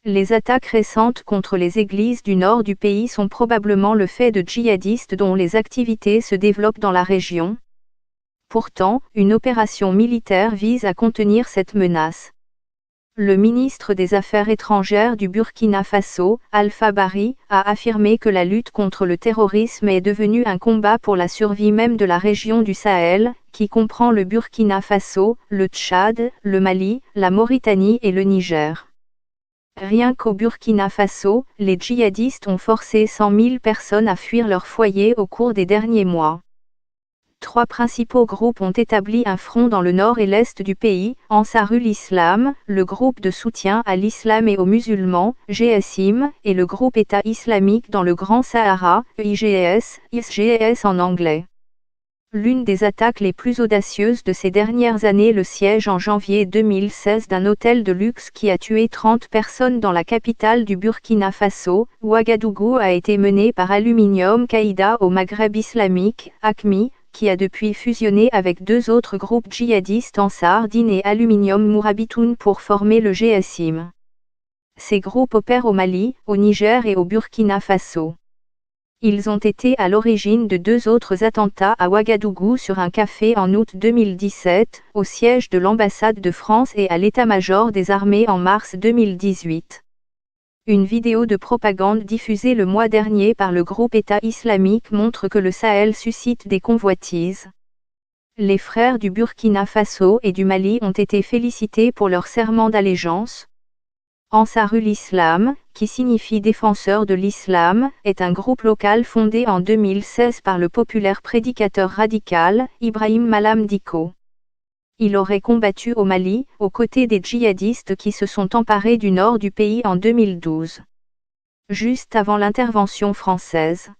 Les attaques récentes contre les églises du nord du pays sont probablement le fait de djihadistes dont les activités se développent dans la région. Pourtant, une opération militaire vise à contenir cette menace. Le ministre des Affaires étrangères du Burkina Faso, Alpha Bari, a affirmé que la lutte contre le terrorisme est devenue un combat pour la survie même de la région du Sahel, qui comprend le Burkina Faso, le Tchad, le Mali, la Mauritanie et le Niger. Rien qu'au Burkina Faso, les djihadistes ont forcé 100 000 personnes à fuir leur foyer au cours des derniers mois. 3 principaux groupes ont établi un front dans le nord et l'est du pays, Ansarul Islam, le groupe de soutien à l'islam et aux musulmans, GSIM, et le groupe État islamique dans le Grand Sahara, ISGS en anglais. L'une des attaques les plus audacieuses de ces dernières années, le siège en janvier 2016 d'un hôtel de luxe qui a tué 30 personnes dans la capitale du Burkina Faso, Ouagadougou, a été menée par Aluminium Qaïda au Maghreb islamique, AQMI, qui a depuis fusionné avec 2 autres groupes djihadistes, Ansar Dine et Aluminium Mourabitoun, pour former le GSIM. Ces groupes opèrent au Mali, au Niger et au Burkina Faso. Ils ont été à l'origine de 2 autres attentats à Ouagadougou sur un café en août 2017, au siège de l'ambassade de France et à l'état-major des armées en mars 2018. Une vidéo de propagande diffusée le mois dernier par le groupe État islamique montre que le Sahel suscite des convoitises. Les frères du Burkina Faso et du Mali ont été félicités pour leur serment d'allégeance. Ansarul Islam, qui signifie défenseur de l'islam, est un groupe local fondé en 2016 par le populaire prédicateur radical, Ibrahim Malam Dicko. Il aurait combattu au Mali, aux côtés des djihadistes qui se sont emparés du nord du pays en 2012. Juste avant l'intervention française.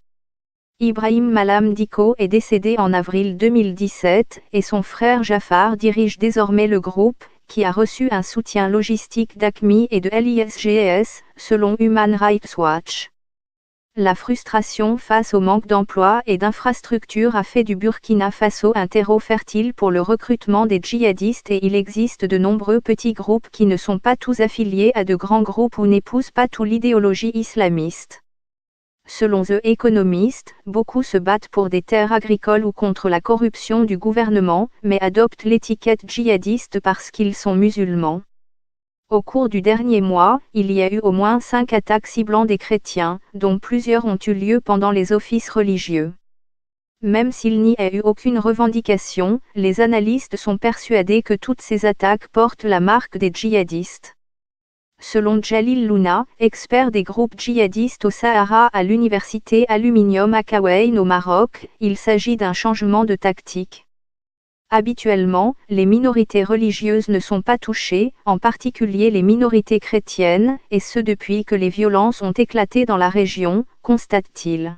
Ibrahim Malam Dicko est décédé en avril 2017 et son frère Jafar dirige désormais le groupe, qui a reçu un soutien logistique d'AQMI et de l'ISGS, selon Human Rights Watch. La frustration face au manque d'emploi et d'infrastructures a fait du Burkina Faso un terreau fertile pour le recrutement des djihadistes, et il existe de nombreux petits groupes qui ne sont pas tous affiliés à de grands groupes ou n'épousent pas tout l'idéologie islamiste. Selon The Economist, beaucoup se battent pour des terres agricoles ou contre la corruption du gouvernement, mais adoptent l'étiquette djihadiste parce qu'ils sont musulmans. Au cours du dernier mois, il y a eu au moins 5 attaques ciblant des chrétiens, dont plusieurs ont eu lieu pendant les offices religieux. Même s'il n'y a eu aucune revendication, les analystes sont persuadés que toutes ces attaques portent la marque des djihadistes. Selon Jalil Louna, expert des groupes djihadistes au Sahara à l'université Aluminium à Kawain au Maroc, il s'agit d'un changement de tactique. Habituellement, les minorités religieuses ne sont pas touchées, en particulier les minorités chrétiennes, et ce depuis que les violences ont éclaté dans la région, constate-t-il.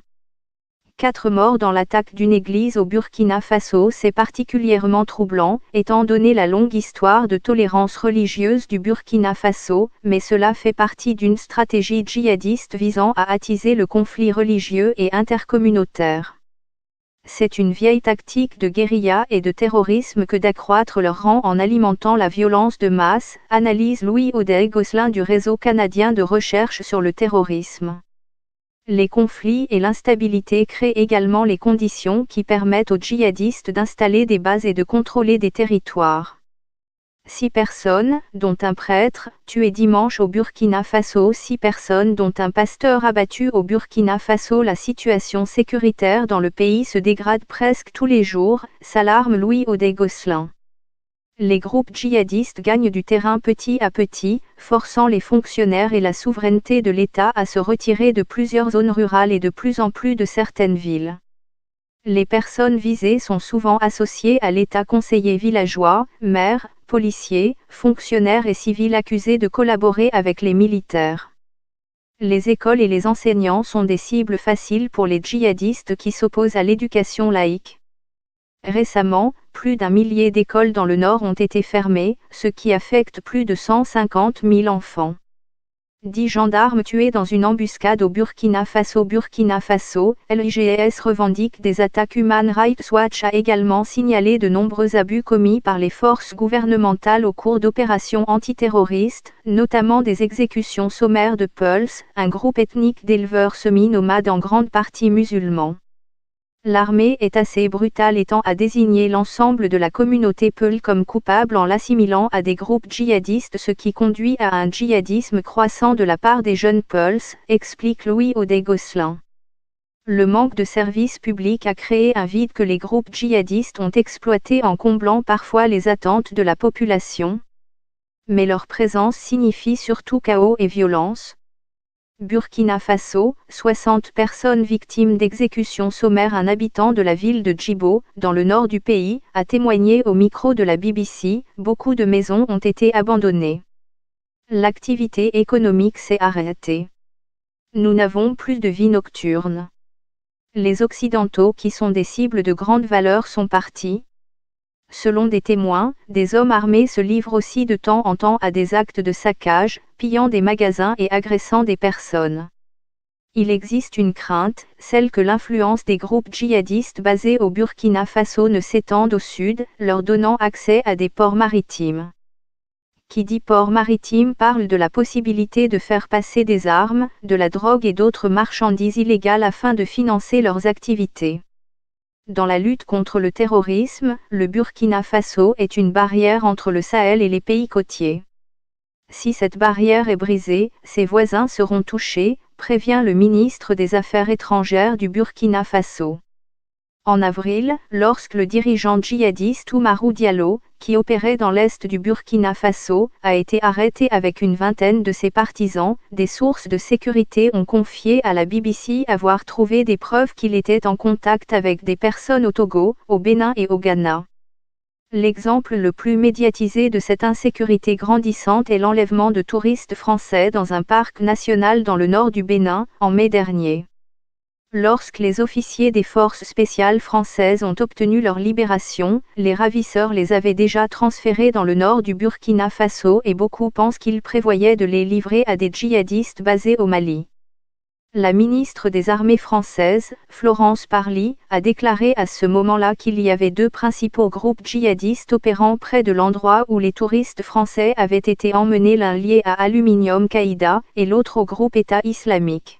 4 morts dans l'attaque d'une église au Burkina Faso, c'est particulièrement troublant, étant donné la longue histoire de tolérance religieuse du Burkina Faso, mais cela fait partie d'une stratégie djihadiste visant à attiser le conflit religieux et intercommunautaire. C'est une vieille tactique de guérilla et de terrorisme que d'accroître leur rang en alimentant la violence de masse, analyse Louis Audet-Gosselin du réseau canadien de recherche sur le terrorisme. Les conflits et l'instabilité créent également les conditions qui permettent aux djihadistes d'installer des bases et de contrôler des territoires. 6 personnes, dont un prêtre, tuées dimanche au Burkina Faso. 6 personnes dont un pasteur abattu au Burkina Faso. La situation sécuritaire dans le pays se dégrade presque tous les jours, s'alarme Louis Audet-Gosselin. Les groupes djihadistes gagnent du terrain petit à petit, forçant les fonctionnaires et la souveraineté de l'État à se retirer de plusieurs zones rurales et de plus en plus de certaines villes. Les personnes visées sont souvent associées à l'État, conseillers villageois, maires, policiers, fonctionnaires et civils accusés de collaborer avec les militaires. Les écoles et les enseignants sont des cibles faciles pour les djihadistes qui s'opposent à l'éducation laïque. Récemment, plus d'1 millier d'écoles dans le nord ont été fermées, ce qui affecte plus de 150 000 enfants. 10 gendarmes tués dans une embuscade au Burkina Faso. Burkina Faso, l'IGS revendique des attaques. Human Rights Watch a également signalé de nombreux abus commis par les forces gouvernementales au cours d'opérations antiterroristes, notamment des exécutions sommaires de Pulse, un groupe ethnique d'éleveurs semi-nomades en grande partie musulmans. L'armée est assez brutale et tend à désigner l'ensemble de la communauté Peul comme coupable en l'assimilant à des groupes djihadistes, ce qui conduit à un djihadisme croissant de la part des jeunes Peuls, explique Louis Audet-Gosselin. Le manque de services publics a créé un vide que les groupes djihadistes ont exploité en comblant parfois les attentes de la population. Mais leur présence signifie surtout chaos et violence. Burkina Faso, 60 personnes victimes d'exécutions sommaires. Un habitant de la ville de Djibo, dans le nord du pays, a témoigné au micro de la BBC, beaucoup de maisons ont été abandonnées. L'activité économique s'est arrêtée. Nous n'avons plus de vie nocturne. Les Occidentaux qui sont des cibles de grande valeur sont partis. Selon des témoins, des hommes armés se livrent aussi de temps en temps à des actes de saccage, pillant des magasins et agressant des personnes. Il existe une crainte, celle que l'influence des groupes djihadistes basés au Burkina Faso ne s'étende au sud, leur donnant accès à des ports maritimes. Qui dit port maritime parle de la possibilité de faire passer des armes, de la drogue et d'autres marchandises illégales afin de financer leurs activités. Dans la lutte contre le terrorisme, le Burkina Faso est une barrière entre le Sahel et les pays côtiers. Si cette barrière est brisée, ses voisins seront touchés, prévient le ministre des Affaires étrangères du Burkina Faso. En avril, lorsque le dirigeant djihadiste Oumarou Diallo, qui opérait dans l'est du Burkina Faso, a été arrêté avec une vingtaine de ses partisans, des sources de sécurité ont confié à la BBC avoir trouvé des preuves qu'il était en contact avec des personnes au Togo, au Bénin et au Ghana. L'exemple le plus médiatisé de cette insécurité grandissante est l'enlèvement de touristes français dans un parc national dans le nord du Bénin, en mai dernier. Lorsque les officiers des forces spéciales françaises ont obtenu leur libération, les ravisseurs les avaient déjà transférés dans le nord du Burkina Faso et beaucoup pensent qu'ils prévoyaient de les livrer à des djihadistes basés au Mali. La ministre des Armées françaises, Florence Parly, a déclaré à ce moment-là qu'il y avait deux principaux groupes djihadistes opérant près de l'endroit où les touristes français avaient été emmenés, l'un lié à Aluminium Qaïda et l'autre au groupe État islamique.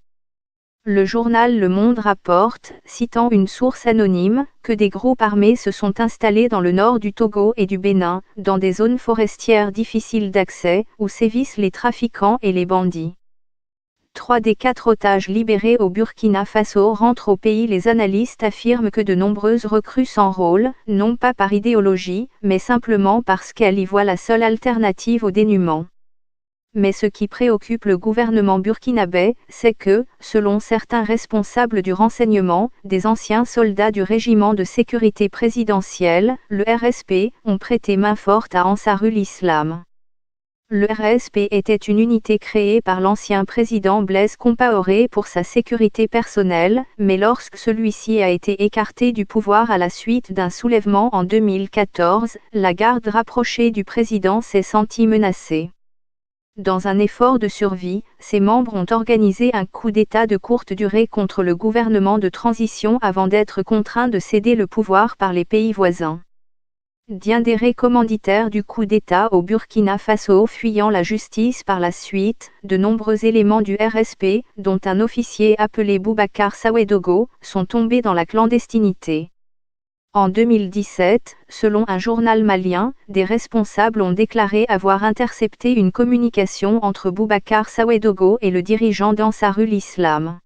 Le journal Le Monde rapporte, citant une source anonyme, que des groupes armés se sont installés dans le nord du Togo et du Bénin, dans des zones forestières difficiles d'accès, où sévissent les trafiquants et les bandits. 3 des 4 otages libérés au Burkina Faso rentrent au pays. Les analystes affirment que de nombreuses recrues s'enrôlent, non pas par idéologie, mais simplement parce qu'elles y voient la seule alternative au dénuement. Mais ce qui préoccupe le gouvernement burkinabé, c'est que, selon certains responsables du renseignement, des anciens soldats du régiment de sécurité présidentielle, le RSP, ont prêté main forte à Ansarul Islam. Le RSP était une unité créée par l'ancien président Blaise Compaoré pour sa sécurité personnelle, mais lorsque celui-ci a été écarté du pouvoir à la suite d'un soulèvement en 2014, la garde rapprochée du président s'est sentie menacée. Dans un effort de survie, ses membres ont organisé un coup d'État de courte durée contre le gouvernement de transition avant d'être contraints de céder le pouvoir par les pays voisins. Diendéré, commanditaire du coup d'État au Burkina Faso, fuyant la justice par la suite, de nombreux éléments du RSP, dont un officier appelé Boubacar Sawedogo, sont tombés dans la clandestinité. En 2017, selon un journal malien, des responsables ont déclaré avoir intercepté une communication entre Boubacar Sawedogo et le dirigeant d'Ansarul Islam.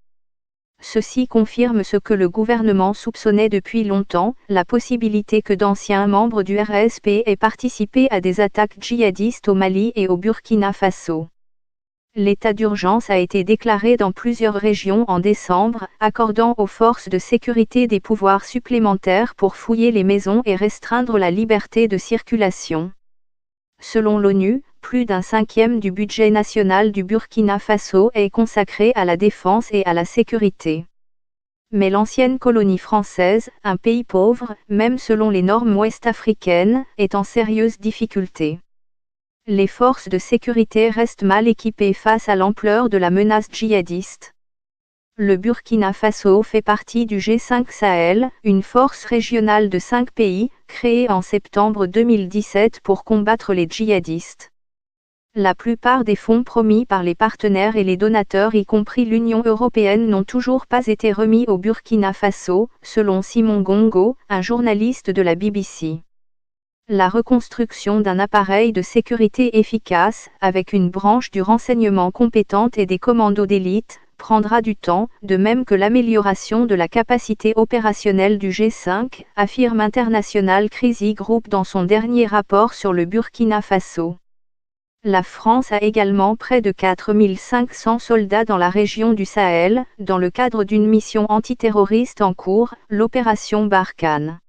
Ceci confirme ce que le gouvernement soupçonnait depuis longtemps, la possibilité que d'anciens membres du RSP aient participé à des attaques djihadistes au Mali et au Burkina Faso. L'état d'urgence a été déclaré dans plusieurs régions en décembre, accordant aux forces de sécurité des pouvoirs supplémentaires pour fouiller les maisons et restreindre la liberté de circulation. Selon l'ONU, plus d'un cinquième du budget national du Burkina Faso est consacré à la défense et à la sécurité. Mais l'ancienne colonie française, un pays pauvre, même selon les normes ouest-africaines, est en sérieuse difficulté. Les forces de sécurité restent mal équipées face à l'ampleur de la menace djihadiste. Le Burkina Faso fait partie du G5 Sahel, une force régionale de 5 pays, créée en septembre 2017 pour combattre les djihadistes. La plupart des fonds promis par les partenaires et les donateurs, y compris l'Union européenne, n'ont toujours pas été remis au Burkina Faso, selon Simon Gongo, un journaliste de la BBC. La reconstruction d'un appareil de sécurité efficace, avec une branche du renseignement compétente et des commandos d'élite, prendra du temps, de même que l'amélioration de la capacité opérationnelle du G5, affirme International Crisis Group dans son dernier rapport sur le Burkina Faso. La France a également près de 4500 soldats dans la région du Sahel, dans le cadre d'une mission antiterroriste en cours, l'opération Barkhane.